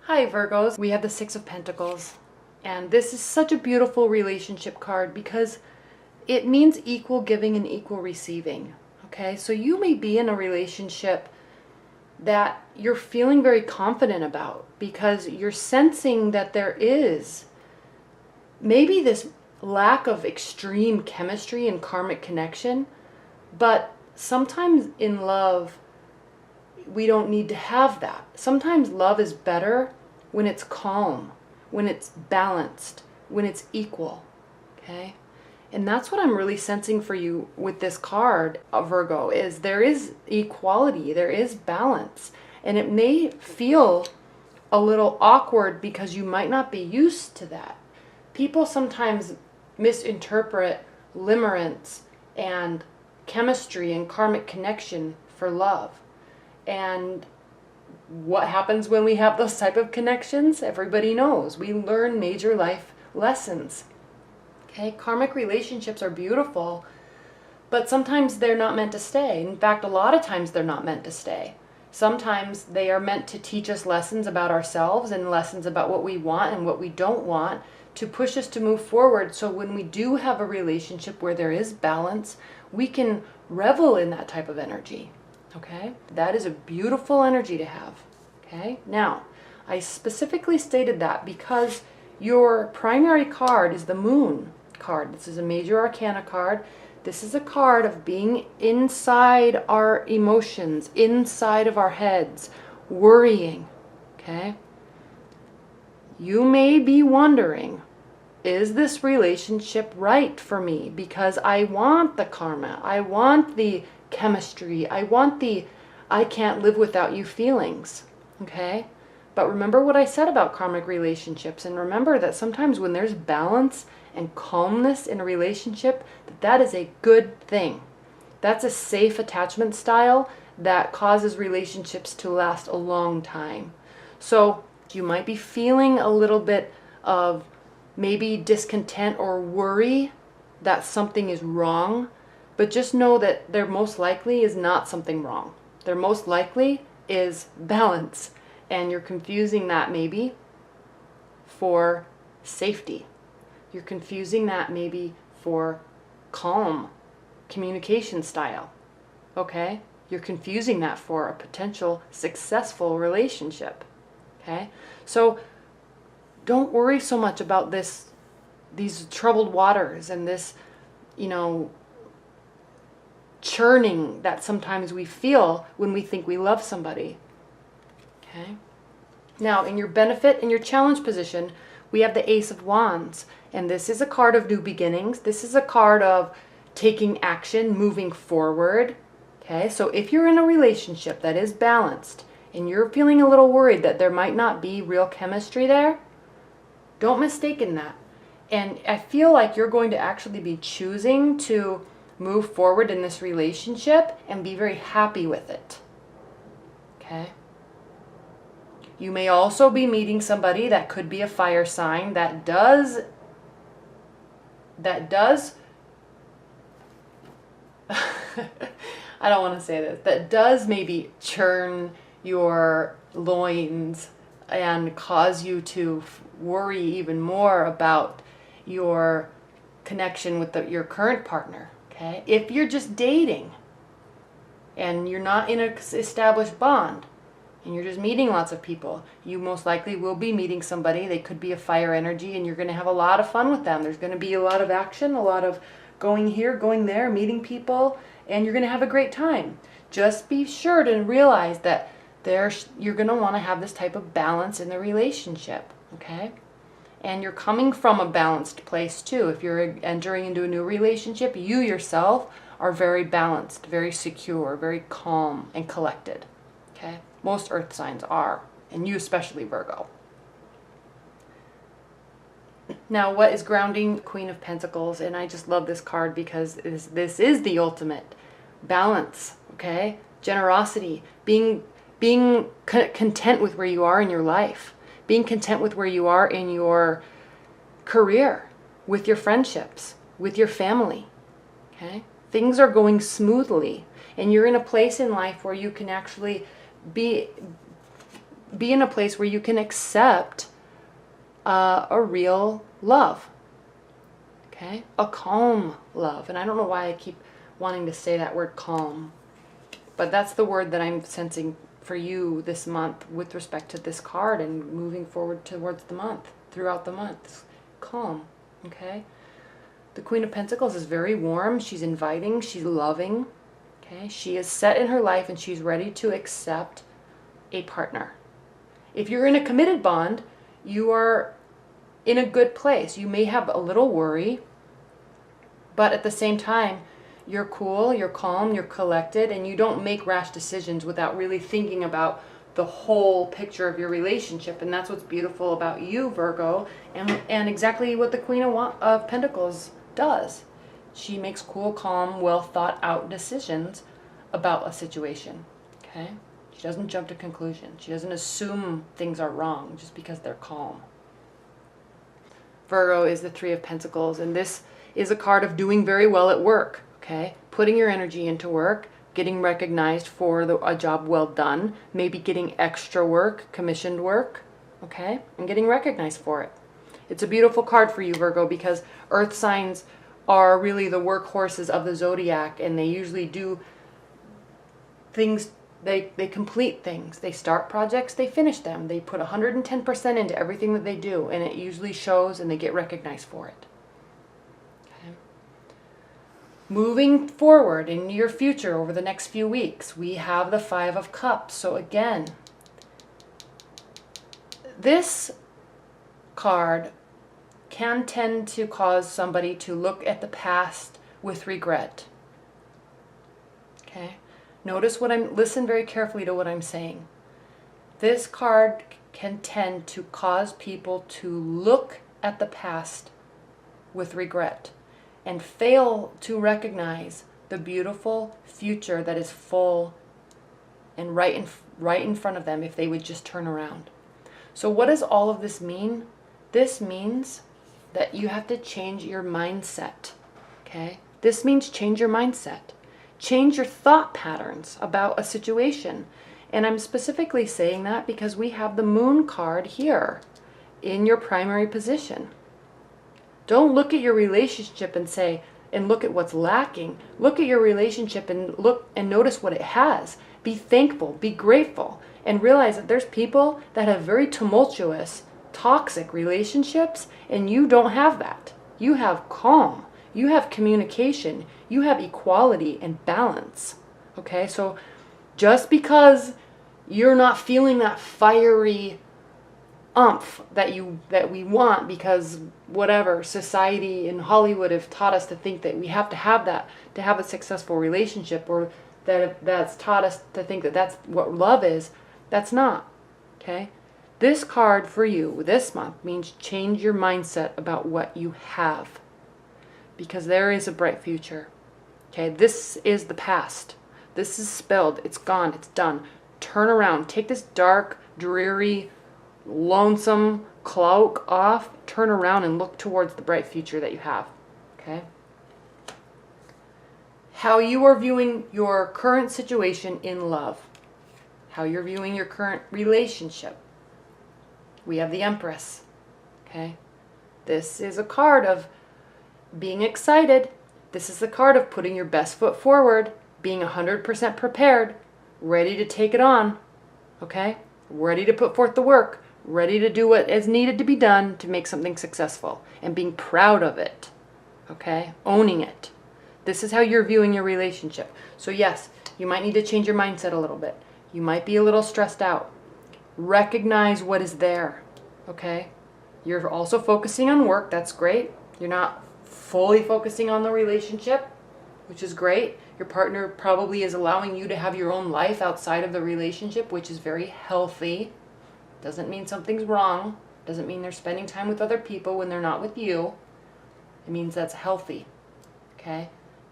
Hi Virgos, we have the Six of Pentacles, and this is such a beautiful relationship card because it means equal giving and equal receiving. Okay, so you may be in a relationship that you're feeling very confident about because you're sensing that there is maybe this lack of extreme chemistry and karmic connection, but sometimes in love we don't need to have that. Sometimes love is better when it's calm, when it's balanced, when it's equal, okay? And that's what I'm really sensing for you with this card, Virgo, is there is equality, there is balance. And it may feel a little awkward because you might not be used to that. People sometimes misinterpret limerence and chemistry and karmic connection for love. And what happens when we have those type of connections? Everybody knows. We learn major life lessons. Okay, karmic relationships are beautiful, but sometimes they're not meant to stay. In fact, a lot of times they're not meant to stay. Sometimes they are meant to teach us lessons about ourselves and lessons about what we want and what we don't want, to push us to move forward. So when we do have a relationship where there is balance, we can revel in that type of energy. Okay, that is a beautiful energy to have. Okay, now I specifically stated that because your primary card is the Moon card. This is a major arcana card. This is a card of being inside our emotions, inside of our heads, worrying. Okay, you may be wondering, is this relationship right for me? Because I want the karma, I want the chemistry, I want the I can't live without you feelings. Okay, but remember what I said about karmic relationships, and remember that sometimes when there's balance and calmness in a relationship, that is a good thing. That's a safe attachment style that causes relationships to last a long time. So you might be feeling a little bit of maybe discontent or worry that something is wrong, but just know that there most likely is not something wrong. There most likely is balance, and you're confusing that maybe for safety. You're confusing that maybe for calm communication style, okay? You're confusing that for a potential successful relationship, okay? So don't worry so much about these troubled waters and this, churning that sometimes we feel when we think we love somebody. Okay? Now, in your benefit and your challenge position, we have the Ace of Wands, and this is a card of new beginnings. This is a card of taking action, moving forward. Okay? So if you're in a relationship that is balanced and you're feeling a little worried that there might not be real chemistry there, don't mistake in that. And I feel like you're going to actually be choosing to move forward in this relationship and be very happy with it. Okay? You may also be meeting somebody that could be a fire sign that does I don't want to say this, that does maybe churn your loins and cause you to worry even more about your connection with your current partner. Okay? If you're just dating and you're not in an established bond and you're just meeting lots of people, you most likely will be meeting somebody. They could be a fire energy, and you're going to have a lot of fun with them. There's going to be a lot of action, a lot of going here, going there, meeting people, and you're going to have a great time. Just be sure to realize that you're going to want to have this type of balance in the relationship. Okay? And you're coming from a balanced place too. If you're entering into a new relationship, you yourself are very balanced, very secure, very calm and collected. Okay? Most earth signs are, and you especially, Virgo. Now, what is grounding? Queen of Pentacles, and I just love this card because this is the ultimate balance, okay? Generosity, being content with where you are in your life. Being content with where you are in your career, with your friendships, with your family. Okay? Things are going smoothly, and you're in a place in life where you can actually be be in a place where you can accept a real love. Okay? A calm love. And I don't know why I keep wanting to say that word calm, but that's the word that I'm sensing for you this month with respect to this card and moving forward towards the month, throughout the month. Calm. Okay? The Queen of Pentacles is very warm. She's inviting. She's loving. Okay? She is set in her life and she's ready to accept a partner. If you're in a committed bond, you are in a good place. You may have a little worry, but at the same time, you're cool, you're calm, you're collected, and you don't make rash decisions without really thinking about the whole picture of your relationship. And that's what's beautiful about you, Virgo, and exactly what the Queen of Pentacles does. She makes cool, calm, well thought out decisions about a situation. Okay? She doesn't jump to conclusions. She doesn't assume things are wrong just because they're calm. Virgo is the Three of Pentacles, and this is a card of doing very well at work. Okay? Putting your energy into work, getting recognized for a job well done, maybe getting extra work, commissioned work, okay? And getting recognized for it. It's a beautiful card for you, Virgo, because earth signs are really the workhorses of the zodiac, and they usually do things, they complete things. They start projects, they finish them. They put 110% into everything that they do, and it usually shows, and they get recognized for it. Moving forward in your future over the next few weeks, we have the Five of Cups. So again, this card can tend to cause somebody to look at the past with regret. Okay? Listen very carefully to what I'm saying. This card can tend to cause people to look at the past with regret and fail to recognize the beautiful future that is full and right in front of them if they would just turn around. So what does all of this mean? This means that you have to change your mindset. Okay? This means change your mindset. Change your thought patterns about a situation. And I'm specifically saying that because we have the Moon card here in your primary position. Don't look at your relationship and say, and look at what's lacking. Look at your relationship and look and notice what it has. Be thankful, be grateful, and realize that there's people that have very tumultuous, toxic relationships, and you don't have that. You have calm, you have communication, you have equality and balance. Okay, so just because you're not feeling that fiery umph that we want, because whatever society in Hollywood have taught us to think that we have to have that to have a successful relationship, or that's taught us to think that that's what love is, that's not. Okay? This card for you this month means change your mindset about what you have, because there is a bright future. Okay? This is the past. This is spilled. It's gone. It's done. Turn around. Take this dark, dreary, lonesome cloak off, turn around and look towards the bright future that you have. Okay? How you are viewing your current situation in love. How you're viewing your current relationship. We have the Empress. Okay? This is a card of being excited. This is the card of putting your best foot forward, being 100% prepared, ready to take it on. Okay? Ready to put forth the work. Ready to do what is needed to be done to make something successful, and being proud of it. Okay? Owning it. This is how you're viewing your relationship. So yes, you might need to change your mindset a little bit. You might be a little stressed out. Recognize what is there. Okay? You're also focusing on work. That's great. You're not fully focusing on the relationship, which is great. Your partner probably is allowing you to have your own life outside of the relationship, which is very healthy. Doesn't mean something's wrong. Doesn't mean they're spending time with other people when they're not with you. It means that's healthy. Okay?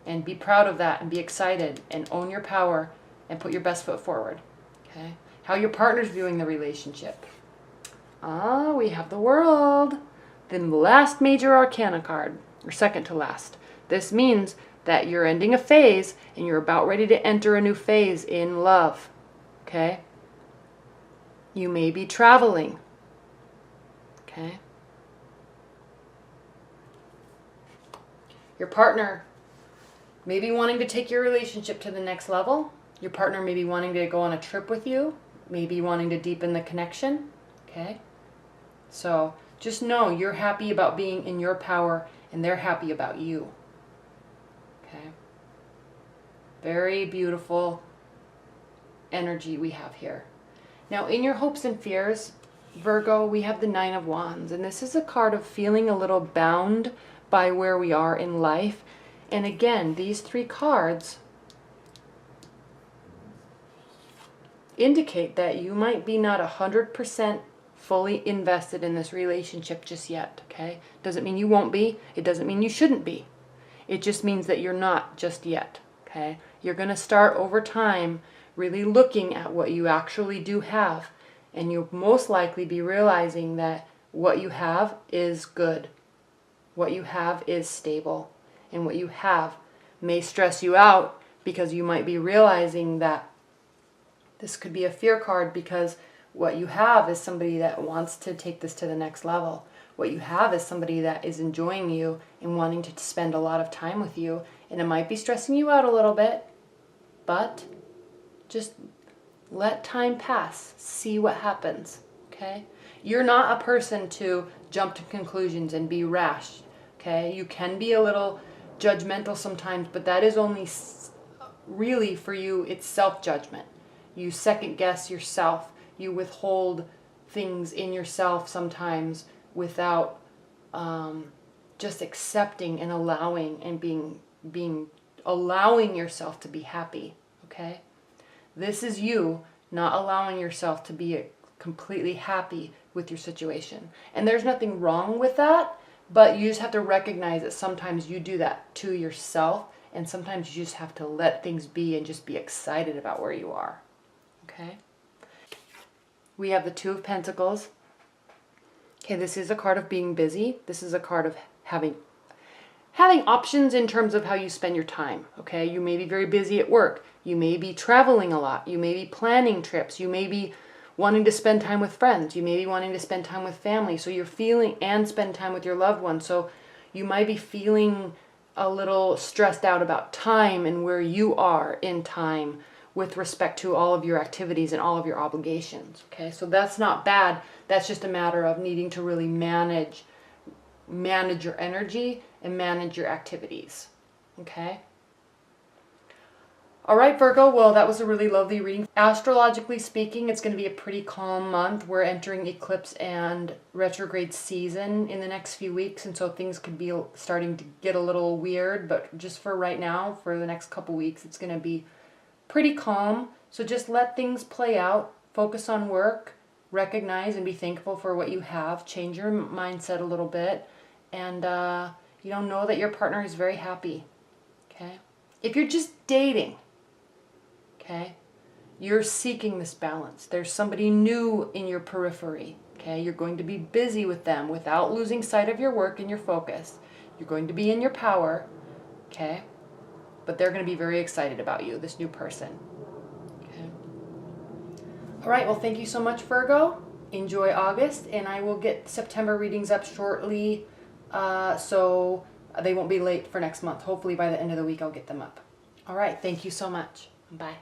And be proud of that and be excited and own your power and put your best foot forward. Okay? How your partner's viewing the relationship. We have the World. The last major arcana card, or second to last. This means that you're ending a phase and you're about ready to enter a new phase in love. Okay? You may be traveling. Okay. Your partner may be wanting to take your relationship to the next level. Your partner may be wanting to go on a trip with you, maybe wanting to deepen the connection. Okay. So just know you're happy about being in your power and they're happy about you. Okay. Very beautiful energy we have here. Now in your hopes and fears, Virgo, we have the Nine of Wands, and this is a card of feeling a little bound by where we are in life. And again, these three cards indicate that you might be not 100% fully invested in this relationship just yet, okay? Doesn't mean you won't be. It doesn't mean you shouldn't be. It just means that you're not just yet, okay? You're going to start over time really looking at what you actually do have, and you'll most likely be realizing that what you have is good. What you have is stable, and what you have may stress you out because you might be realizing that this could be a fear card, because what you have is somebody that wants to take this to the next level. What you have is somebody that is enjoying you and wanting to spend a lot of time with you, and it might be stressing you out a little bit, but just let time pass. See what happens, okay? You're not a person to jump to conclusions and be rash, okay? You can be a little judgmental sometimes, but that is only really for you, it's self-judgment. You second guess yourself. You withhold things in yourself sometimes without just accepting and allowing and allowing yourself to be happy, okay? This is you not allowing yourself to be completely happy with your situation. And there's nothing wrong with that, but you just have to recognize that sometimes you do that to yourself, and sometimes you just have to let things be and just be excited about where you are, okay? We have the Two of Pentacles. Okay, this is a card of being busy. This is a card of having options in terms of how you spend your time, okay? You may be very busy at work. You may be traveling a lot. You may be planning trips. You may be wanting to spend time with friends. You may be wanting to spend time with family. So you're feeling, and spend time with your loved ones. So you might be feeling a little stressed out about time and where you are in time with respect to all of your activities and all of your obligations, okay? So that's not bad. That's just a matter of needing to really manage your energy and manage your activities, okay? All right, Virgo, well, that was a really lovely reading. Astrologically speaking, it's going to be a pretty calm month. We're entering eclipse and retrograde season in the next few weeks, and so things could be starting to get a little weird, but just for right now, for the next couple weeks, it's going to be pretty calm. So just let things play out, focus on work, recognize and be thankful for what you have, change your mindset a little bit, and know that your partner is very happy, okay? If you're just dating, okay, you're seeking this balance. There's somebody new in your periphery, okay? You're going to be busy with them without losing sight of your work and your focus. You're going to be in your power, okay? But they're going to be very excited about you, this new person. Okay. All right, well, thank you so much, Virgo. Enjoy August, and I will get September readings up shortly, so they won't be late for next month. Hopefully by the end of the week I'll get them up. All right, thank you so much. Bye.